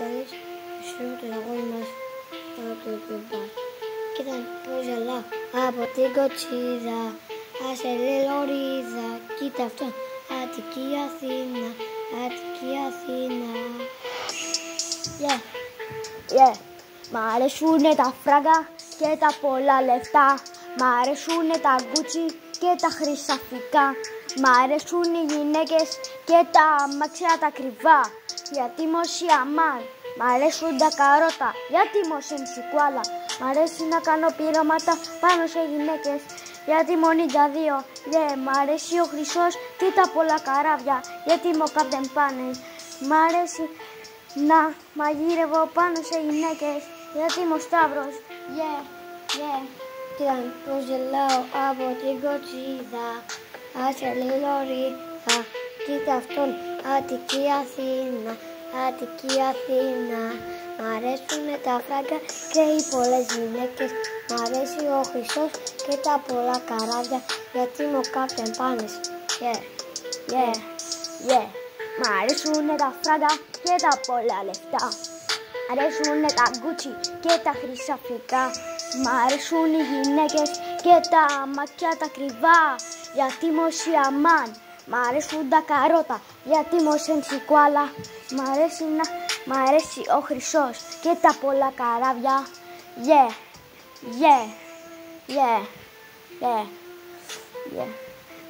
θέλεις, ισχυρότερο αγόρι μας από το κουμπά. Κοίτα πως γελάω από την κοτσίδα, άσε λιλορίδα, κοίτα αυτό, Αττική Αθήνα, Αττική Αθήνα. Μ' αρέσουνε τα φράγκα και τα πολλά λεφτά. Μ' αρέσουνε τα γκούτσι και τα χρυσαφικά. Μ' αρέσουν οι γυναίκες και τα αμάξια τα κρυβά. Γιατί μοσιαμάν. Μ' αρέσουν τα καρότα, γιατί μοσενσικουάλα. Μ' αρέσει να κάνω πειρώματα πάνω σε γυναίκες, γιατί μόνοι τα δύο. Μ' αρέσει ο χρυσός και τα πολλά καράβια, γιατί μου κάπτεν πάνες. Μ' αρέσει να μαγειρεύω πάνω σε γυναίκες, γιατί είμαι ο Σταύρος. Κοίτα πως γελάω από την κοτσίδα, άσε λιλορίδα, κοίτα αυτόν, Αττική Αθήνα, Αττική Αθήνα. Μ' αρέσουνε τα φράγκα και οι πολλές γυναίκες. Μ' αρέσει ο χρυσός και τα πολλά καράβια, γιατί μου κάπτεν πάνες. Μ' αρέσουνε τα φράγκα και τα πολλά λεφτά. Μ' αρέσουνε τα γκούτσι και τα χρυσαφικά. Μ' αρέσουν οι γυναίκες και τα αμάξια τα κρυβά, γιατί μοσιαμάν. Μ' αρέσουν τα καρότα, γιατί μοσενσικουάλα. Μ' αρέσει ο χρυσός και τα πολλά καράβια.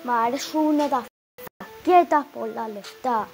Μ' αρέσουνε τα φράγκα και τα πολλά λεφτά.